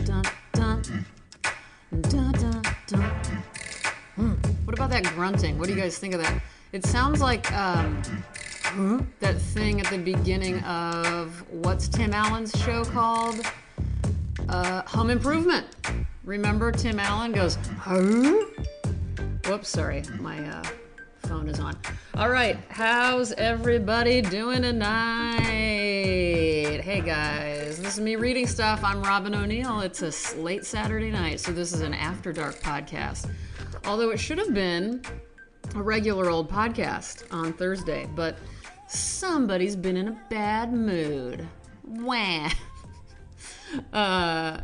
dun, dun. Dun, dun, dun. What about that grunting? What do you guys think of that? It sounds like that thing at the beginning of what's Tim Allen's show called? Home Improvement. Remember Tim Allen goes, huh? Whoops, sorry, my phone is on. All right, how's everybody doing tonight? Hey guys, this is me reading stuff. I'm Robin O'Neill. It's a late Saturday night, so this is an After Dark podcast. Although it should have been a regular old podcast on Thursday, but somebody's been in a bad mood. Wah.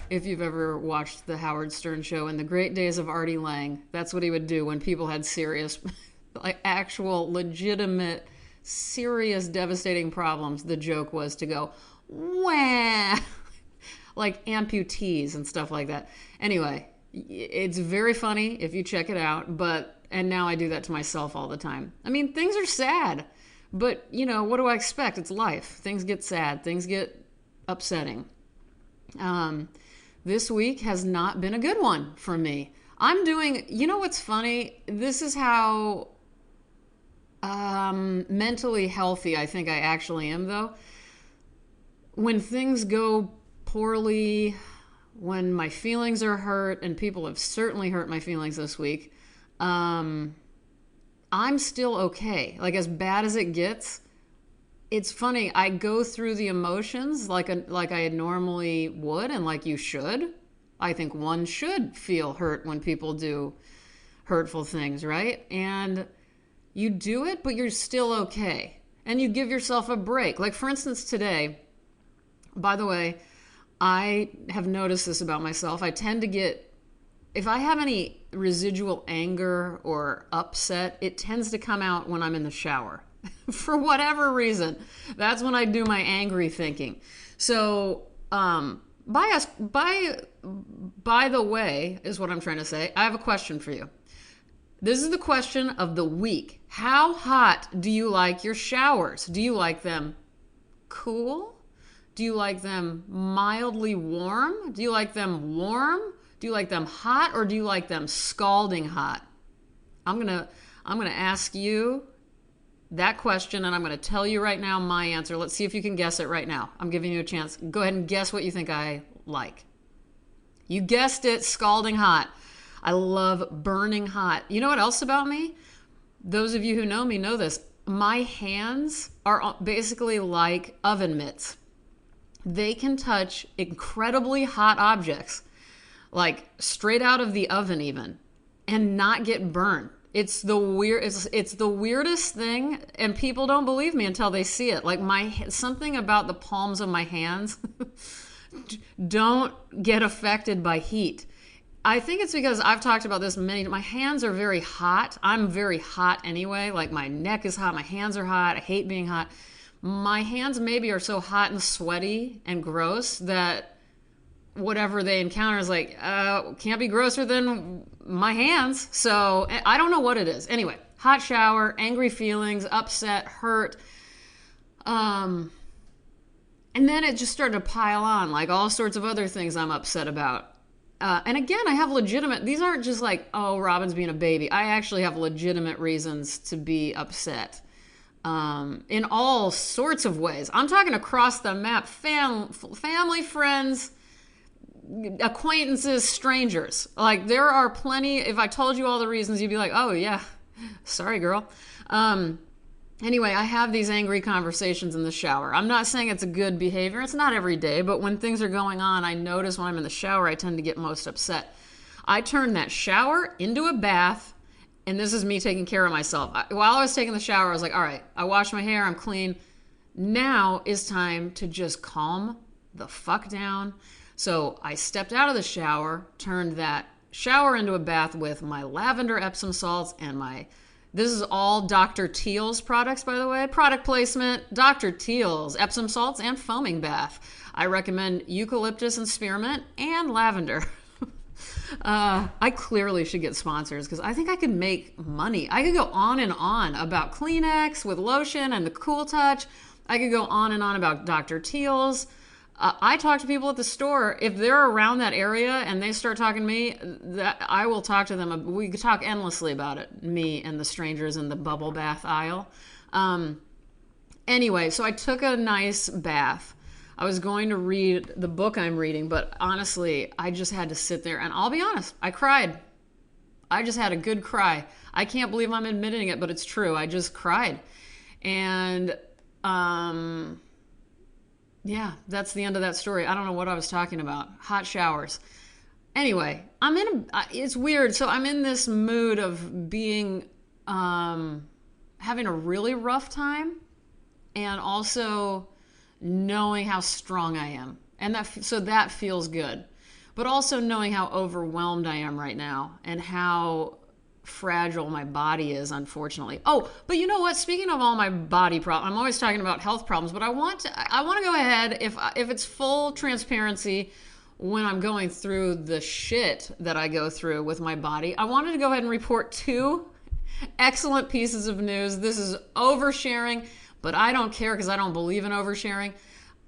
If you've ever watched the Howard Stern show in the great days of Artie Lang, that's what he would do when people had serious, like actual, legitimate, serious, devastating problems. The joke was to go, wah, like amputees and stuff like that. Anyway, it's very funny if you check it out, and now I do that to myself all the time. I mean, things are sad, but, you know, what do I expect? It's life. Things get sad. Things get upsetting. This week has not been a good one for me. You know what's funny? This is how mentally healthy I think I actually am, though. When things go poorly, when my feelings are hurt, and people have certainly hurt my feelings this week, I'm still okay. Like, as bad as it gets, it's funny, I go through the emotions like I normally would, and like you should. I think one should feel hurt when people do hurtful things, right? And you do it, but you're still okay. And you give yourself a break. Like, for instance, today, by the way, I have noticed this about myself. I tend to get, if I have any residual anger or upset, it tends to come out when I'm in the shower. For whatever reason. That's when I do my angry thinking. So, by the way, is what I'm trying to say. I have a question for you. This is the question of the week. How hot do you like your showers? Do you like them cool? Do you like them mildly warm? Do you like them warm? Do you like them hot, or do you like them scalding hot? I'm gonna ask you that question, and I'm going to tell you right now my answer. Let's see if you can guess it right now. I'm giving you a chance. Go ahead and guess what you think I like. You guessed it, scalding hot. I love burning hot. You know what else about me? Those of you who know me know this. My hands are basically like oven mitts. They can touch incredibly hot objects, like straight out of the oven even, and not get burned. It's the weirdest thing, and people don't believe me until they see it. Like, something about the palms of my hands don't get affected by heat. I think it's because I've talked about this my hands are very hot. I'm very hot anyway. Like, my neck is hot, my hands are hot. I hate being hot. My hands maybe are so hot and sweaty and gross that whatever they encounter is like, can't be grosser than my hands. So I don't know what it is. Anyway, hot shower, angry feelings, upset, hurt. And then it just started to pile on, like all sorts of other things I'm upset about. And again, I have these aren't just like, oh, Robin's being a baby. I actually have legitimate reasons to be upset. In all sorts of ways. I'm talking across the map, family, friends, acquaintances, strangers. Like, there are plenty. If I told you all the reasons, you'd be like, oh yeah, sorry girl. Anyway, I have these angry conversations in the shower. I'm not saying it's a good behavior. It's not every day, but when things are going on, I notice when I'm in the shower, I tend to get most upset. I turn that shower into a bath, and this is me taking care of myself. While I was taking the shower, I was like, all right, I washed my hair, I'm clean. Now is time to just calm the fuck down. So I stepped out of the shower, turned that shower into a bath with my lavender Epsom salts and this is all Dr. Teal's products, by the way. Product placement, Dr. Teal's Epsom salts and foaming bath. I recommend eucalyptus and spearmint and lavender. I clearly should get sponsors because I think I could make money. I could go on and on about Kleenex with lotion and the Cool Touch. I could go on and on about Dr. Teal's. I talk to people at the store. If they're around that area and they start talking to me, that I will talk to them. We could talk endlessly about it, me and the strangers in the bubble bath aisle. Anyway, so I took a nice bath. I was going to read the book I'm reading, but honestly, I just had to sit there. And I'll be honest, I cried. I just had a good cry. I can't believe I'm admitting it, but it's true. I just cried. And yeah, that's the end of that story. I don't know what I was talking about. Hot showers. Anyway, it's weird. So I'm in this mood of being, having a really rough time and also knowing how strong I am. And that feels good. But also knowing how overwhelmed I am right now and how fragile my body is, unfortunately. Oh, but you know what? Speaking of all my body problems, I'm always talking about health problems, but I want to go ahead, if it's full transparency, when I'm going through the shit that I go through with my body, I wanted to go ahead and report 2 excellent pieces of news. This is oversharing, but I don't care because I don't believe in oversharing.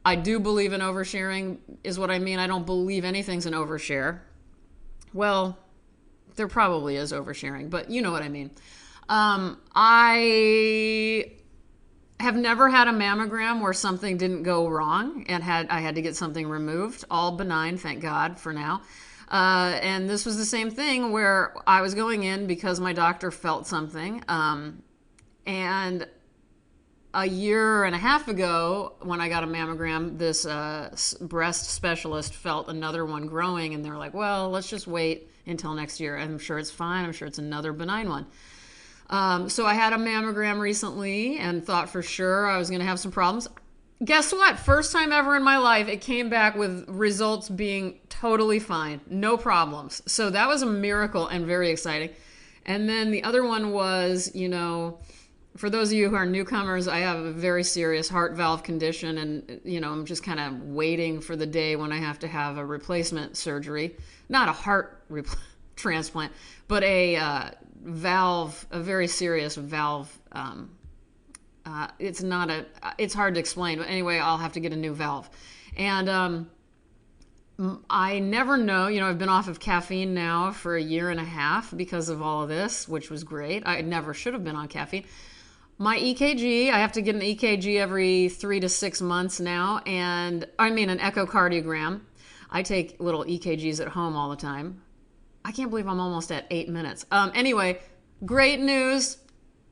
I do believe in oversharing is what I mean. I don't believe anything's an overshare. Well, there probably is oversharing, but you know what I mean. I have never had a mammogram where something didn't go wrong and I had to get something removed. All benign, thank God, for now. And this was the same thing where I was going in because my doctor felt something. And a year and a half ago, when I got a mammogram, this breast specialist felt another one growing, and they're like, well, let's just wait until next year. I'm sure it's fine. I'm sure it's another benign one. So I had a mammogram recently and thought for sure I was going to have some problems. Guess what? First time ever in my life, it came back with results being totally fine. No problems. So that was a miracle and very exciting. And then the other one was, for those of you who are newcomers, I have a very serious heart valve condition, and I'm just kind of waiting for the day when I have to have a replacement surgery. Not a heart transplant, but a very serious valve. It's hard to explain, but anyway, I'll have to get a new valve. And I never know, I've been off of caffeine now for a year and a half because of all of this, which was great. I never should have been on caffeine. My EKG, I have to get an EKG every 3 to 6 months now, and an echocardiogram. I take little EKGs at home all the time. I can't believe I'm almost at 8 minutes. Anyway, great news.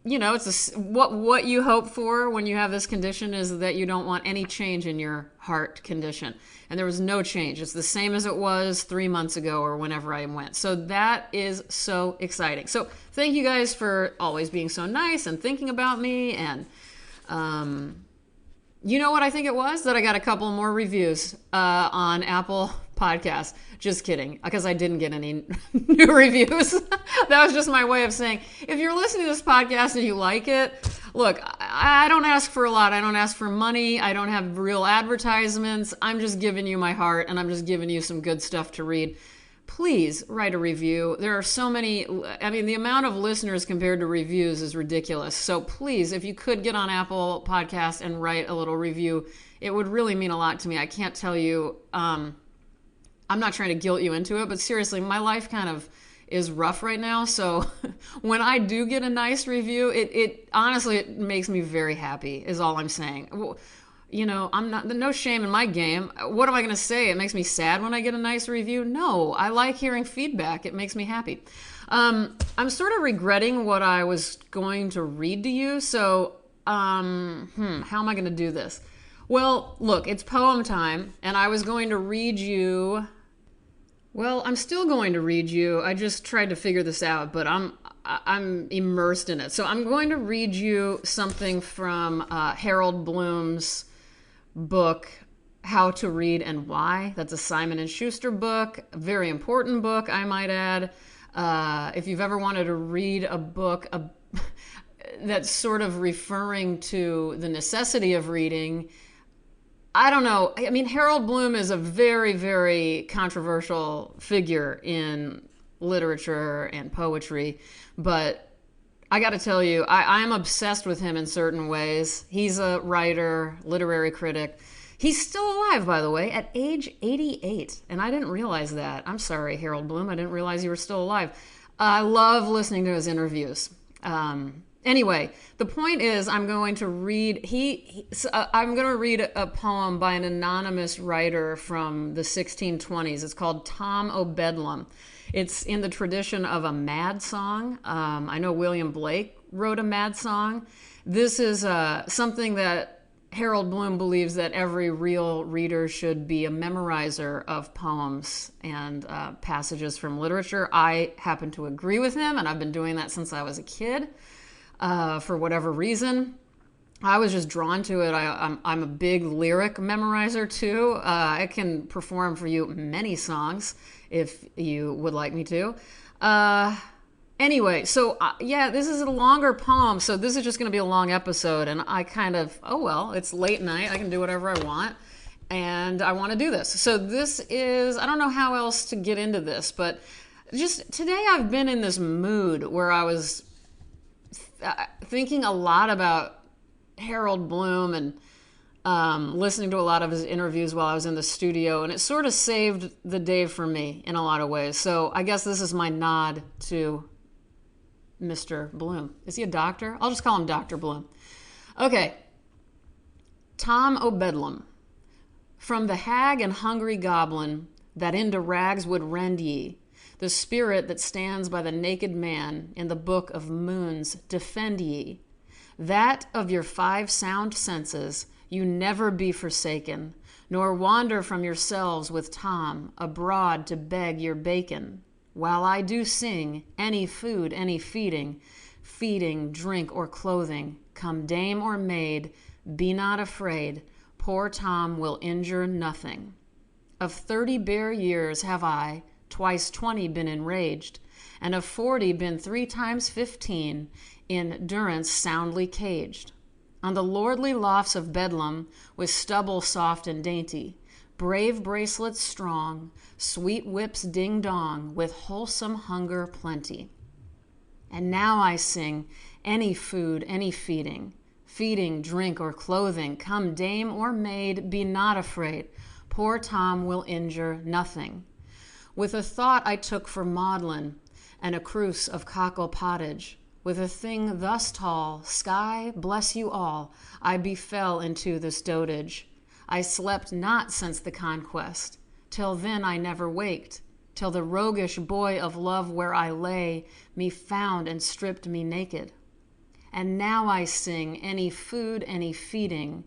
It's what you hope for when you have this condition is that you don't want any change in your heart condition. And there was no change. It's the same as it was 3 months ago or whenever I went. So that is so exciting. So thank you guys for always being so nice and thinking about me. And you know what I think it was? That I got a couple more reviews on Apple Podcasts. Just kidding, because I didn't get any new reviews. That was just my way of saying, if you're listening to this podcast and you like it, look, I don't ask for a lot. I don't ask for money. I don't have real advertisements. I'm just giving you my heart, and I'm just giving you some good stuff to read. Please write a review. There are so many, the amount of listeners compared to reviews is ridiculous. So please, if you could get on Apple Podcasts and write a little review, it would really mean a lot to me. I can't tell you, I'm not trying to guilt you into it, but seriously, my life kind of is rough right now. So when I do get a nice review, it honestly, it makes me very happy, is all I'm saying. I'm not, no shame in my game. What am I going to say? It makes me sad when I get a nice review? No, I like hearing feedback. It makes me happy. I'm sort of regretting what I was going to read to you. So, how am I going to do this? Well, look, it's poem time, and I was going to read you. Well, I'm still going to read you. I just tried to figure this out, but I'm immersed in it. So I'm going to read you something from Harold Bloom's book, How to Read and Why. That's a Simon & Schuster book, a very important book, I might add. If you've ever wanted to read a book that's sort of referring to the necessity of reading, I don't know. Harold Bloom is a very, very controversial figure in literature and poetry, but I got to tell you, I'm obsessed with him in certain ways. He's a writer, literary critic. He's still alive, by the way, at age 88. And I didn't realize that. I'm sorry, Harold Bloom. I didn't realize you were still alive. I love listening to his interviews. Anyway, the point is, I'm going to read. I'm going to read a poem by an anonymous writer from the 1620s. It's called Tom o' Bedlam. It's in the tradition of a mad song. I know William Blake wrote a mad song. This is something that Harold Bloom believes that every real reader should be a memorizer of poems and passages from literature. I happen to agree with him, and I've been doing that since I was a kid for whatever reason. I was just drawn to it. I'm a big lyric memorizer too. I can perform for you many songs if you would like me to. Anyway, so this is a longer poem, so this is just going to be a long episode, and I kind of, it's late night, I can do whatever I want, and I want to do this. So this is, I don't know how else to get into this, but just today I've been in this mood where I was thinking a lot about Harold Bloom and listening to a lot of his interviews while I was in the studio, and it sort of saved the day for me in a lot of ways. So I guess this is my nod to Mr. Bloom. Is he a doctor? I'll just call him Dr. Bloom. Okay. Tom o' Bedlam. From the hag and hungry goblin that into rags would rend ye, the spirit that stands by the naked man in the book of moons defend ye. That of your 5 sound senses you never be forsaken, nor wander from yourselves with Tom abroad to beg your bacon. While I do sing, any food, any feeding, drink, or clothing, come dame or maid, be not afraid, poor Tom will injure nothing. Of 30 bare years have I, twice 20 been enraged, and of 40 been 3 times 15 in durance soundly caged. On the lordly lofts of Bedlam, with stubble soft and dainty, brave bracelets strong, sweet whips ding-dong, with wholesome hunger plenty. And now I sing, any food, any feeding, drink, or clothing, come dame or maid, be not afraid, poor Tom will injure nothing. With a thought I took for maudlin, and a cruse of cockle pottage, with a thing thus tall, sky bless you all, I befell into this dotage. I slept not since the conquest, till then I never waked, till the roguish boy of love where I lay me found and stripped me naked. And now I sing, any food, any feeding,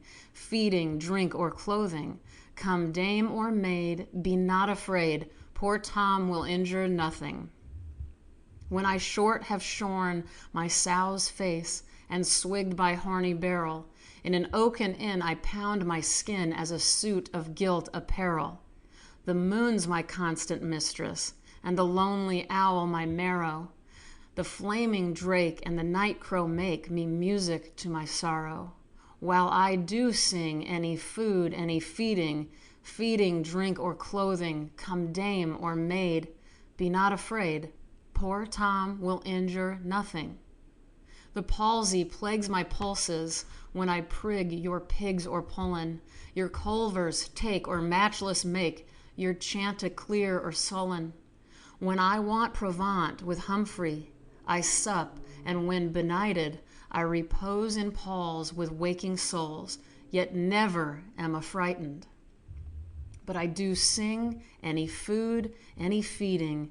drink, or clothing, come dame or maid, be not afraid, poor Tom will injure nothing. When I short have shorn my sow's face, and swigged by horny barrel, in an oaken inn I pound my skin as a suit of gilt apparel. The moon's my constant mistress, and the lonely owl my marrow. The flaming drake and the night crow make me music to my sorrow. While I do sing, any food, any feeding, drink, or clothing, come dame or maid, be not afraid, poor Tom will injure nothing. The palsy plagues my pulses when I prig your pigs or pullen, your culvers take or matchless make, your chanticleer or sullen. When I want provant with Humphrey, I sup, and when benighted, I repose in palls with waking souls, yet never am affrighted. But I do sing, any food, any feeding,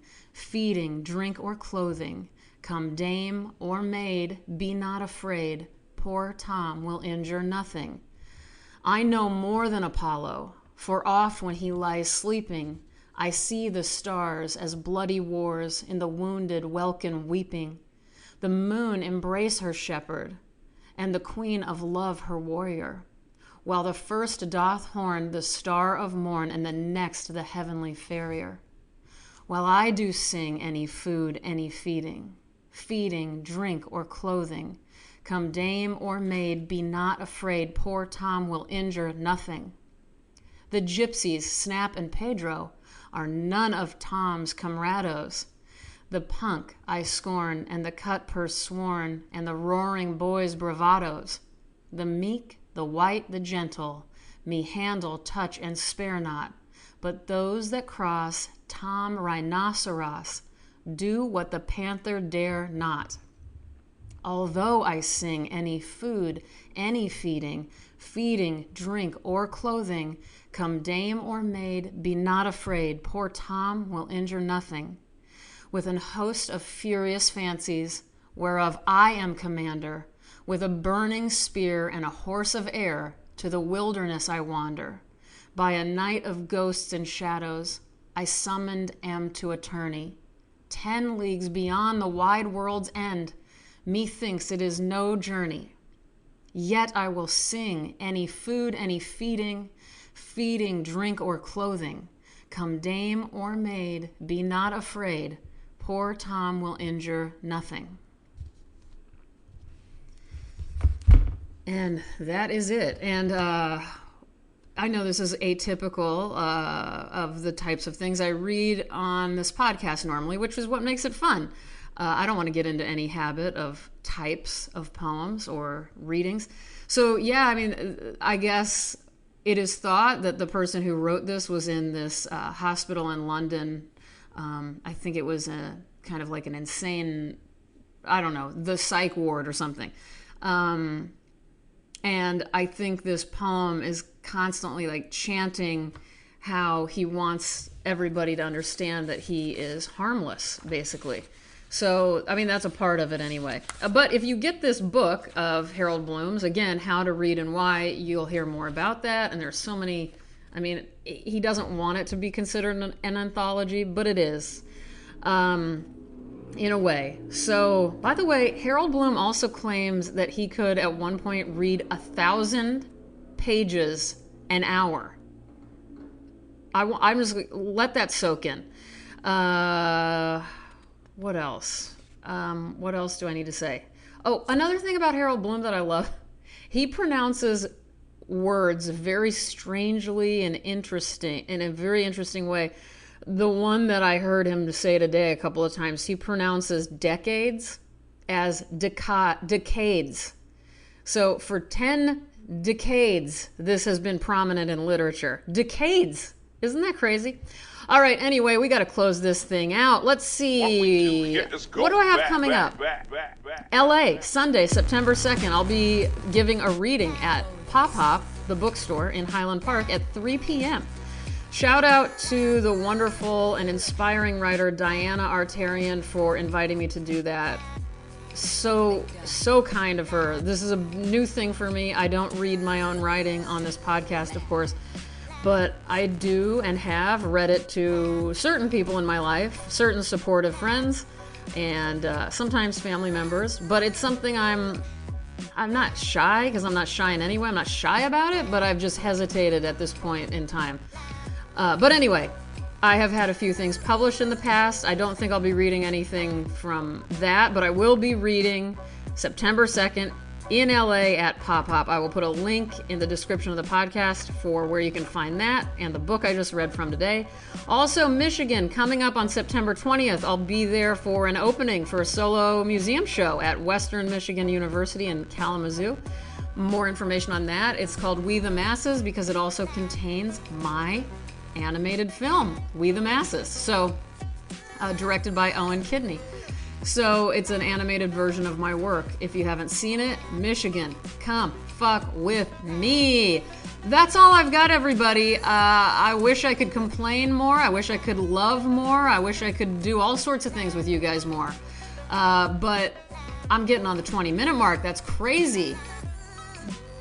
drink, or clothing, come dame or maid, be not afraid, poor Tom will injure nothing. I know more than Apollo, for oft when he lies sleeping, I see the stars as bloody wars in the wounded welkin weeping, the moon embrace her shepherd, and the queen of love her warrior, while the first doth horn the star of morn, and the next the heavenly farrier. While I do sing, any food, any feeding, drink, or clothing, come dame or maid, be not afraid, poor Tom will injure nothing. The gypsies, Snap and Pedro, are none of Tom's camarados. The punk I scorn, and the cut-purse sworn, and the roaring boys' bravados. The meek, the white, the gentle, me handle, touch, and spare not. But those that cross Tom Rhinoceros do what the panther dare not. Although I sing any food, any feeding, drink, or clothing, come dame or maid, be not afraid, poor Tom will injure nothing. With an host of furious fancies, whereof I am commander, with a burning spear and a horse of air, to the wilderness I wander. By a night of ghosts and shadows, I summoned am to attorney. 10 leagues beyond the wide world's end, methinks it is no journey. Yet I will sing any food, any feeding, drink, or clothing. Come dame or maid, be not afraid, poor Tom will injure nothing. And that is it. And I know this is atypical of the types of things I read on this podcast normally, which is what makes it fun. I don't want to get into any habit of types of poems or readings. So, yeah, I mean, I guess it is thought that the person who wrote this was in this hospital in London. I think it was a kind of like an insane, I don't know, the psych ward or something. And I think this poem is constantly like chanting how he wants everybody to understand that he is harmless, basically. So, I mean, that's a part of it anyway. But if you get this book of Harold Bloom's, again, How to Read and Why, you'll hear more about that. And there's so many, I mean, he doesn't want it to be considered an anthology, but it is. In a way. So, by the way, Harold Bloom also claims that he could at one point read 1,000 pages an hour. I'm just let that soak in. What else? What else do I need to say? Oh, another thing about Harold Bloom that I love, he pronounces words very strangely and interesting, in a very interesting way. The one that I heard him say today a couple of times, he pronounces decades as decades. So for 10 decades, this has been prominent in literature. Decades. Isn't that crazy? All right, anyway, we got to close this thing out. Let's see. What do I have coming up? LA, Sunday, September 2nd. I'll be giving a reading at Pop Hop, the bookstore in Highland Park at 3 p.m. Shout out to the wonderful and inspiring writer Diana Artarian for inviting me to do that. So kind of her. This is a new thing for me. I don't read my own writing on this podcast, of course, but I do and have read it to certain people in my life, certain supportive friends, and sometimes family members. But it's something I'm not shy, because I'm not shy in any way. I'm not shy about it, but I've just hesitated at this point in time. But anyway, I have had a few things published in the past. I don't think I'll be reading anything from that, but I will be reading September 2nd in LA at Pop Hop. I will put a link in the description of the podcast for where you can find that and the book I just read from today. Also, Michigan, coming up on September 20th, I'll be there for an opening for a solo museum show at Western Michigan University in Kalamazoo. More information on that. It's called We the Masses because it also contains my animated film, We the Masses, so directed by Owen Kidney. So it's an animated version of my work. If you haven't seen it, Michigan, come fuck with me. That's all I've got, everybody. I wish I could complain more. I wish I could love more. I wish I could do all sorts of things with you guys more. But I'm getting on the 20-minute mark. That's crazy.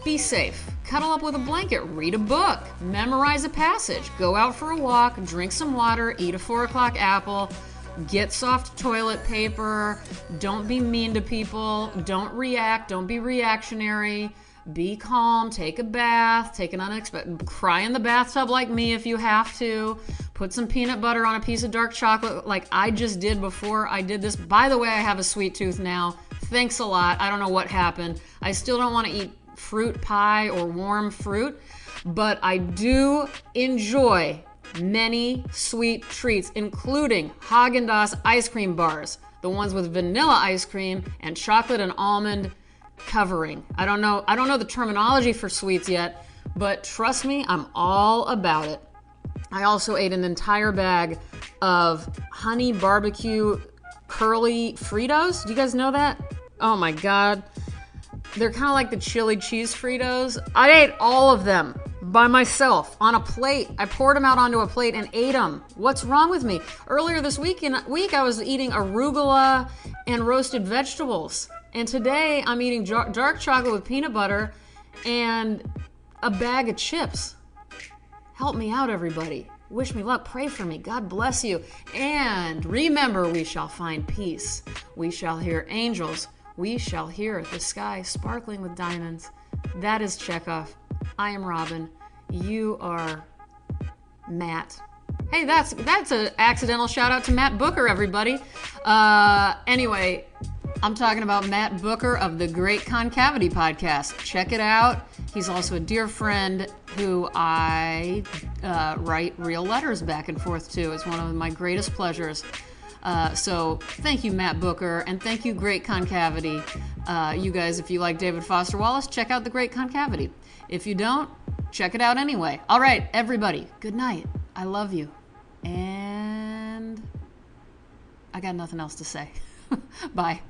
Be safe. Cuddle up with a blanket, read a book, memorize a passage, go out for a walk, drink some water, eat a 4 o'clock apple, get soft toilet paper, don't be mean to people, don't react, don't be reactionary, be calm, take a bath, take an unexpected, cry in the bathtub like me if you have to, put some peanut butter on a piece of dark chocolate like I just did before I did this. By the way, I have a sweet tooth now. Thanks a lot. I don't know what happened. I still don't want to eat fruit pie or warm fruit, but I do enjoy many sweet treats, including Haagen-Dazs ice cream bars, the ones with vanilla ice cream and chocolate and almond covering. I don't know the terminology for sweets yet, but trust me, I'm all about it. I also ate an entire bag of honey barbecue curly Fritos. Do you guys know that? Oh my God. They're kind of like the chili cheese Fritos. I ate all of them by myself on a plate. I poured them out onto a plate and ate them. What's wrong with me? Earlier this week I was eating arugula and roasted vegetables. And today I'm eating dark chocolate with peanut butter and a bag of chips. Help me out, everybody. Wish me luck. Pray for me. God bless you. And remember, we shall find peace. We shall hear angels. We shall hear the sky sparkling with diamonds. That is Chekhov. I am Robin. You are Matt. Hey, that's an accidental shout out to Matt Booker, everybody. Anyway, I'm talking about Matt Booker of the Great Concavity Podcast. Check it out. He's also a dear friend who I write real letters back and forth to. It's one of my greatest pleasures. So thank you, Matt Booker, and thank you, Great Concavity. You guys, if you like David Foster Wallace, check out The Great Concavity. If you don't, check it out anyway. All right, everybody, good night. I love you. And I got nothing else to say. Bye.